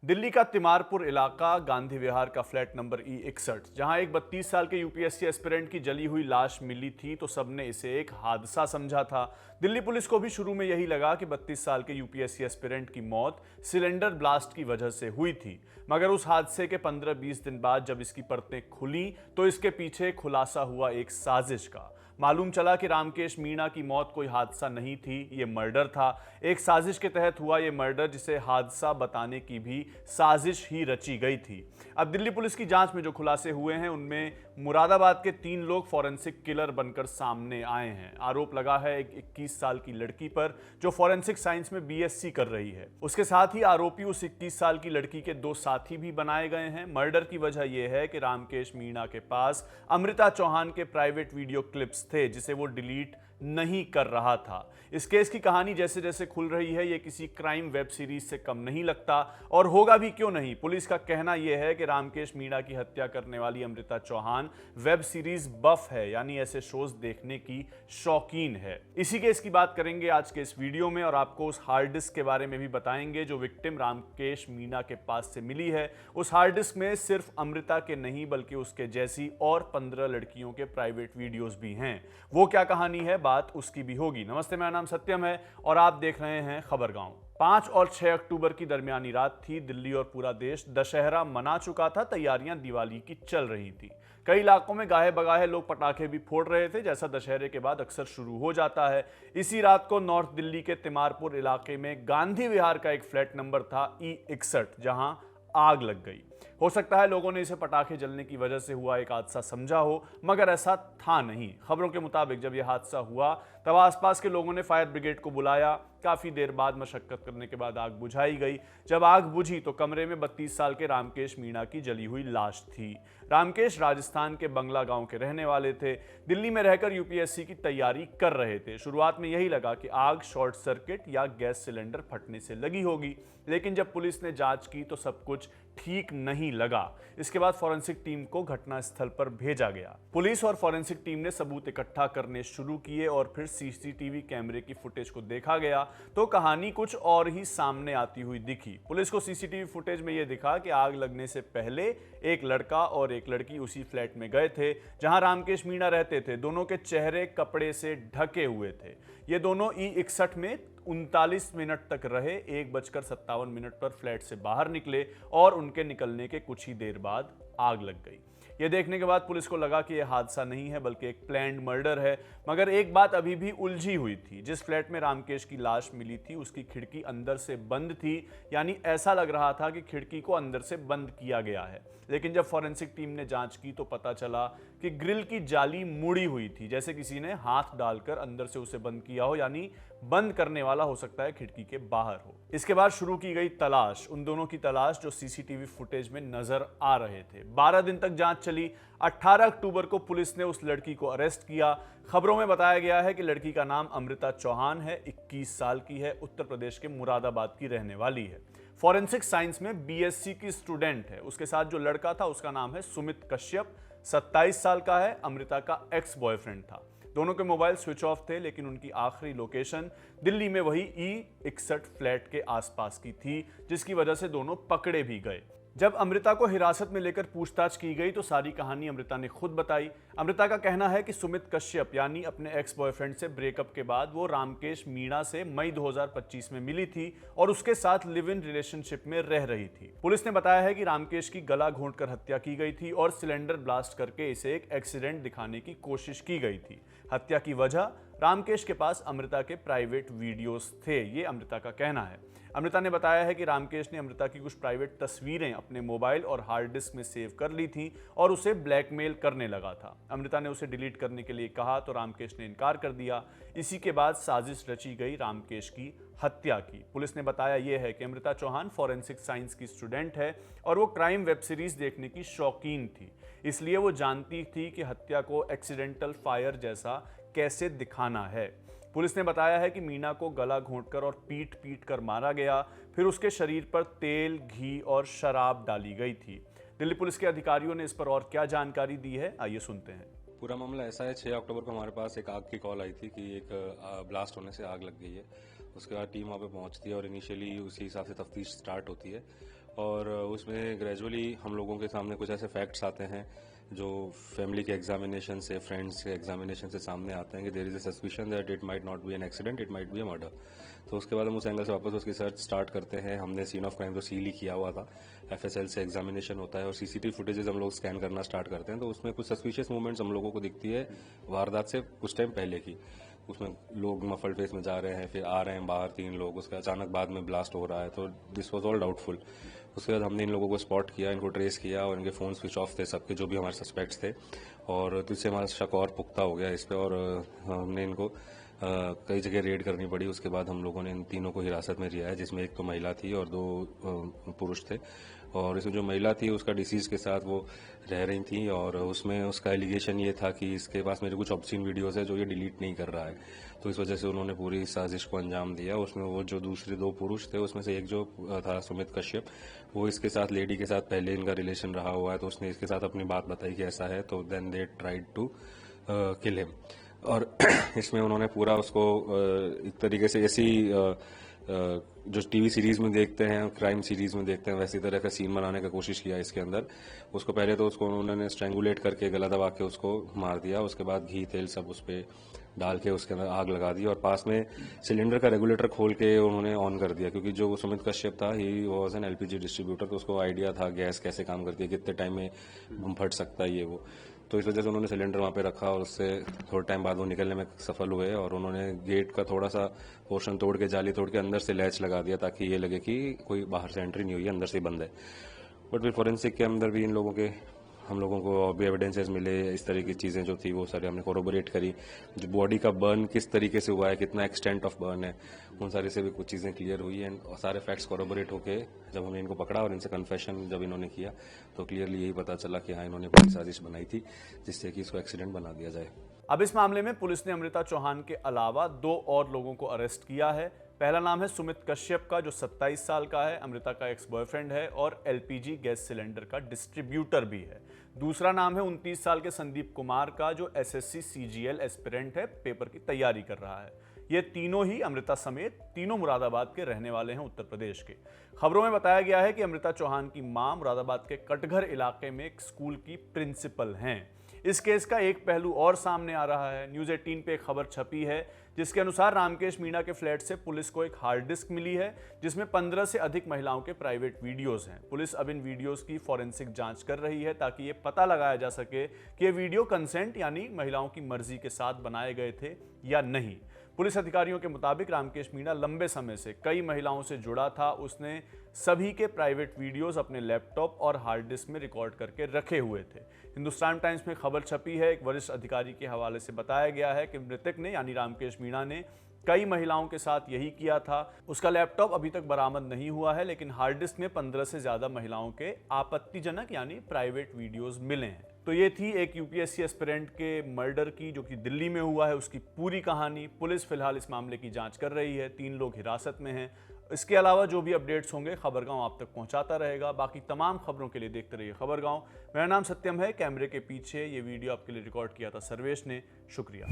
दिल्ली का तिमारपुर इलाका, गांधी विहार का फ्लैट नंबर E61, जहां एक 32 साल के यूपीएससी एस्पिरेंट की जली हुई लाश मिली थी तो सबने इसे एक हादसा समझा था। दिल्ली पुलिस को भी शुरू में यही लगा कि 32 साल के यूपीएससी एस्पिरेंट की मौत सिलेंडर ब्लास्ट की वजह से हुई थी, मगर उस हादसे के 15-20 दिन बाद जब इसकी परतें खुली तो इसके पीछे खुलासा हुआ एक साजिश का। मालूम चला कि रामकेश मीणा की मौत कोई हादसा नहीं थी, ये मर्डर था। एक साजिश के तहत हुआ ये मर्डर, जिसे हादसा बताने की भी साजिश ही रची गई थी। अब दिल्ली पुलिस की जांच में जो खुलासे हुए हैं उनमें मुरादाबाद के 3 लोग फॉरेंसिक किलर बनकर सामने आए हैं। आरोप लगा है एक 21 साल की लड़की पर जो फॉरेंसिक साइंस में बीएससी कर रही है। उसके साथ ही आरोपी उस 21 साल की लड़की के 2 साथी भी बनाए गए हैं। मर्डर की वजह यह है कि रामकेश मीणा के पास अमृता चौहान के प्राइवेट वीडियो क्लिप्स थे जिसे वो डिलीट नहीं कर रहा था। इस केस की कहानी जैसे जैसे खुल रही है ये किसी क्राइम वेब सीरीज से कम नहीं लगता, और होगा भी क्यों नहीं। पुलिस का कहना यह है कि रामकेश मीणा की हत्या करने वाली अमृता चौहान वेब सीरीज बफ है, यानी ऐसे शोज देखने की शौकीन है। इसी केस की बात करेंगे आज के इस वीडियो में, और आपको उस हार्ड डिस्क के बारे में भी बताएंगे जो विक्टिम रामकेश मीणा के पास से मिली है। उस हार्ड डिस्क में सिर्फ अमृता के नहीं बल्कि उसके जैसी और 15 लड़कियों के प्राइवेट वीडियोस भी हैं। वो क्या कहानी है, बात उसकी भी होगी। नमस्ते, मेरा नाम सत्यम है और आप देख रहे हैं खबर गांव। 5 और 6 अक्टूबर की दरमियानी रात थी। दिल्ली और पूरा देश दशहरा मना चुका था, तैयारियां दिवाली की चल रही थी। कई इलाकों में गाहे बगाहे लोग पटाखे भी फोड़ रहे थे, जैसा दशहरे के बाद अक्सर शुरू हो जाता है। इसी रात को नॉर्थ दिल्ली के तिमारपुर इलाके में गांधी विहार का एक फ्लैट नंबर था E61, जहां आग लग गई। हो सकता है लोगों ने इसे पटाखे जलने की वजह से हुआ एक हादसा समझा हो, मगर ऐसा था नहीं। खबरों के मुताबिक जब यह हादसा हुआ तब आसपास के लोगों ने फायर ब्रिगेड को बुलाया। काफी देर बाद मशक्कत करने के बाद आग बुझाई गई। जब आग बुझी तो कमरे में 32 साल के रामकेश मीणा की जली हुई लाश थी। रामकेश राजस्थान के बंगला गांव के रहने वाले थे। दिल्ली में रहकर यूपीएससी की तैयारी कर रहे थे। शुरुआत में यही लगा कि आग शॉर्ट सर्किट या गैस सिलेंडर फटने से लगी होगी, लेकिन जब पुलिस ने जांच की तो सब कुछ ठीक नहीं लगा। इसके बाद फॉरेंसिक टीम को घटनास्थल पर भेजा गया। पुलिस और फॉरेंसिक टीम ने सबूत इकट्ठा करने शुरू किए और फिर सीसीटीवी कैमरे की फुटेज को देखा गया तो कहानी कुछ और ही सामने आती हुई दिखी। पुलिस को सीसीटीवी फुटेज में यह दिखा कि आग लगने से पहले एक लड़का और एक लड़की उसी फ्लैट में गए थे जहां रामकेश मीणा रहते थे। दोनों के चेहरे कपड़े से ढके हुए थे। ये दोनों E61 में 39 मिनट तक रहे। 1:57 पर फ्लैट से बाहर निकले और उनके निकलने के कुछ ही देर बाद आग लग गई। यह देखने के बाद पुलिस को लगा कि यह हादसा नहीं है बल्कि एक प्लान्ड मर्डर है। मगर एक बात अभी भी उलझी हुई थी। जिस फ्लैट में रामकेश की लाश मिली थी उसकी खिड़की अंदर से बंद थी, यानी ऐसा लग रहा था कि खिड़की को अंदर से बंद किया गया है। लेकिन जब फॉरेंसिक टीम ने जांच की तो पता चला कि ग्रिल की जाली मुड़ी हुई थी, जैसे किसी ने हाथ डालकर अंदर से उसे बंद किया हो, यानी बंद करने वाला हो सकता है खिड़की के बाहर हो। इसके बाद शुरू की गई तलाश, उन दोनों की तलाश जो सीसीटीवी फुटेज में नजर आ रहे थे। 12 दिन तक जांच चली। 18 अक्टूबर को पुलिस ने उस लड़की को अरेस्ट किया। खबरों में बताया गया है कि लड़की का नाम अमृता चौहान है, 21 साल की है, उत्तर प्रदेश के मुरादाबाद की रहने वाली है। फॉरेंसिक साइंस में बीएससी की स्टूडेंट है। उसके साथ जो लड़का था उसका नाम है सुमित कश्यप, 27 साल का है, अमृता का एक्स बॉयफ्रेंड था। दोनों के मोबाइल स्विच ऑफ थे, लेकिन उनकी आखिरी लोकेशन दिल्ली में वही E61 फ्लैट के आसपास की थी, जिसकी वजह से दोनों पकड़े भी गए। जब अमृता को हिरासत में लेकर पूछताछ की गई तो सारी कहानी अमृता ने खुद बताई। अमृता का कहना है कि सुमित कश्यप यानी अपने एक्स बॉयफ्रेंड से ब्रेकअप के बाद वो रामकेश मीणा से मई 2025 में मिली थी और उसके साथ लिव इन रिलेशनशिप में रह रही थी। पुलिस ने बताया है कि रामकेश की गला घोंटकर हत्या की गई थी और सिलेंडर ब्लास्ट करके इसे एक एक्सीडेंट दिखाने की कोशिश की गई थी। हत्या की वजह रामकेश के पास अमृता के प्राइवेट वीडियोस थे, ये अमृता का कहना है। अमृता ने बताया है कि रामकेश ने अमृता की कुछ प्राइवेट तस्वीरें अपने मोबाइल और हार्ड डिस्क में सेव कर ली थी और उसे ब्लैकमेल करने लगा था। अमृता ने उसे डिलीट करने के लिए कहा तो रामकेश ने इनकार कर दिया। इसी के बाद साजिश रची गई रामकेश की हत्या की। पुलिस ने बताया यह है कि अमृता चौहान फॉरेंसिक साइंस की स्टूडेंट है और वो क्राइम वेब सीरीज देखने की शौकीन थी, इसलिए वो जानती थी कि हत्या को एक्सीडेंटल फायर जैसा कैसे दिखाना है। पुलिस ने बताया है कि मीणा को गला घोंटकर और पीट पीट कर मारा गया, फिर उसके शरीर पर तेल, घी और शराब डाली गई थी। दिल्ली पुलिस के अधिकारियों ने इस पर और क्या जानकारी दी है, आइए सुनते हैं। पूरा मामला ऐसा है, 6 अक्टूबर को हमारे पास एक आग की कॉल आई थी कि एक ब्लास्ट होने से आग लग गई है। उसके बाद टीम वहाँ पे पहुँचती है और इनिशियली उसी हिसाब से तफ्तीश स्टार्ट होती है और उसमें ग्रेजुअली हम लोगों के सामने कुछ ऐसे फैक्ट्स आते हैं जो फैमिली के एग्जामिनेशन से, फ्रेंड्स के एग्जामिनेशन से सामने आते हैं कि there is a suspicion that it might not be an accident, it might be a murder. तो उसके बाद हम उस एंगल से वापस उसकी सर्च स्टार्ट करते हैं। हमने सीन ऑफ क्राइम तो सील ही किया हुआ था, एफएसएल से एग्जामिनेशन होता है और सीसीटीवी फुटेजेस हम लोग स्कैन करना स्टार्ट करते हैं। तो उसमें कुछ सस्पिशियस मूवमेंट्स हम लोगों को दिखती है वारदात से कुछ टाइम पहले की। उसमें लोग मफल्ड फेस में जा रहे हैं, फिर आ रहे हैं बाहर 3 लोग, उसके अचानक बाद में ब्लास्ट हो रहा है। तो दिस वाज ऑल डाउटफुल। उसके बाद हमने इन लोगों को स्पॉट किया, इनको ट्रेस किया और इनके फ़ोन स्विच ऑफ थे सबके, जो भी हमारे सस्पेक्ट्स थे। और तो इससे हमारा शक और पुख्ता हो गया इस पर और हमने इनको कई जगह रेड करनी पड़ी। उसके बाद हम लोगों ने इन तीनों को हिरासत में लिया है, जिसमें एक तो महिला थी और 2 पुरुष थे। और इसमें जो महिला थी उसका डिसीज के साथ वो रह रही थी और उसमें उसका एलिगेशन ये था कि इसके पास मेरे कुछ ऑब्ससीन वीडियोस है जो ये डिलीट नहीं कर रहा है। तो इस वजह से उन्होंने पूरी साजिश को अंजाम दिया। उसमें वो जो दूसरे 2 पुरुष थे उसमें से एक जो था सुमित कश्यप, वो इसके साथ लेडी के साथ पहले इनका रिलेशन रहा हुआ है। तो उसने इसके साथ अपनी बात बताई कि ऐसा है, तो then they tried to kill him. और इसमें उन्होंने पूरा उसको एक तरीके से ऐसी जो टीवी सीरीज में देखते हैं, क्राइम सीरीज में देखते हैं, वैसी तरह का सीन बनाने का कोशिश किया इसके अंदर। उसको पहले तो उसको उन्होंने स्ट्रैंगुलेट करके गला दबा के उसको मार दिया। उसके बाद घी तेल सब उस पर डाल के उसके अंदर आग लगा दी और पास में सिलेंडर का रेगुलेटर खोल के उन्होंने ऑन कर दिया, क्योंकि जो सुमित कश्यप था he was an LPG distributor. तो उसको आइडिया था गैस कैसे काम करती है, कितने टाइम में बम फट सकता है ये वो। तो इस वजह से उन्होंने सिलेंडर वहाँ पे रखा और उससे थोड़ा टाइम बाद वो निकलने में सफल हुए और उन्होंने गेट का थोड़ा सा पोर्शन तोड़ के, जाली तोड़ के अंदर से लैच लगा दिया ताकि ये लगे कि कोई बाहर से एंट्री नहीं हुई है, अंदर से बंद है। बट फिर फॉरेंसिक के अंदर भी हम लोगों को और भी एविडेंसेस मिले। इस तरह की चीज़ें जो थी वो सारे हमने कोरोबोरेट करी। जो बॉडी का बर्न किस तरीके से हुआ है, कितना एक्सटेंट ऑफ बर्न है, उन सारे से भी कुछ चीज़ें क्लियर हुई एंड सारे फैक्ट्स कोरोबोरेट होके जब हमने इनको पकड़ा और इनसे कन्फेशन जब इन्होंने किया तो क्लियरली यही पता चला कि हाँ, इन्होंने पूरी साजिश बनाई थी जिससे कि इसको एक्सीडेंट बना दिया जाए। अब इस मामले में पुलिस ने अमृता चौहान के अलावा 2 और लोगों को अरेस्ट किया है। पहला नाम है सुमित कश्यप का, जो 27 साल का है, अमृता का एक्स बॉयफ्रेंड है और एलपीजी गैस सिलेंडर का डिस्ट्रीब्यूटर भी है। दूसरा नाम है 29 साल के संदीप कुमार का, जो एसएससी सीजीएल एस्पिरेंट है, पेपर की तैयारी कर रहा है। ये तीनों ही अमृता समेत तीनों मुरादाबाद के रहने वाले हैं, उत्तर प्रदेश के। खबरों में बताया गया है कि अमृता चौहान की मां मुरादाबाद के कटघर इलाके में एक स्कूल की प्रिंसिपल हैं। इस केस का एक पहलू और सामने आ रहा है। न्यूज़ 18 पे एक खबर छपी है जिसके अनुसार रामकेश मीणा के फ्लैट से पुलिस को एक हार्ड डिस्क मिली है जिसमें 15 से अधिक महिलाओं के प्राइवेट वीडियोस हैं। पुलिस अब इन वीडियोस की फॉरेंसिक जांच कर रही है ताकि ये पता लगाया जा सके कि ये वीडियो कंसेंट यानी महिलाओं की मर्जी के साथ बनाए गए थे या नहीं। पुलिस अधिकारियों के मुताबिक रामकेश मीणा लंबे समय से कई महिलाओं से जुड़ा था। उसने सभी के प्राइवेट वीडियोस अपने लैपटॉप और हार्ड डिस्क में रिकॉर्ड करके रखे हुए थे। हिंदुस्तान टाइम्स में खबर छपी है। एक वरिष्ठ अधिकारी के हवाले से बताया गया है कि मृतक ने यानी रामकेश मीणा ने कई महिलाओं के साथ यही किया था। उसका लैपटॉप अभी तक बरामद नहीं हुआ है, लेकिन हार्ड डिस्क में 15 से ज्यादा महिलाओं के आपत्तिजनक यानी प्राइवेट वीडियोस मिले हैं। तो ये थी एक यूपीएससी एस्पिरेंट के मर्डर की, जो कि दिल्ली में हुआ है, उसकी पूरी कहानी। पुलिस फिलहाल इस मामले की जांच कर रही है। 3 लोग हिरासत में हैं। इसके अलावा जो भी अपडेट्स होंगे खबरगांव आप तक पहुंचाता रहेगा। बाकी तमाम खबरों के लिए देखते रहिए खबरगांव। मेरा नाम सत्यम है। कैमरे के पीछे ये वीडियो आपके लिए रिकॉर्ड किया था सर्वेश ने। शुक्रिया।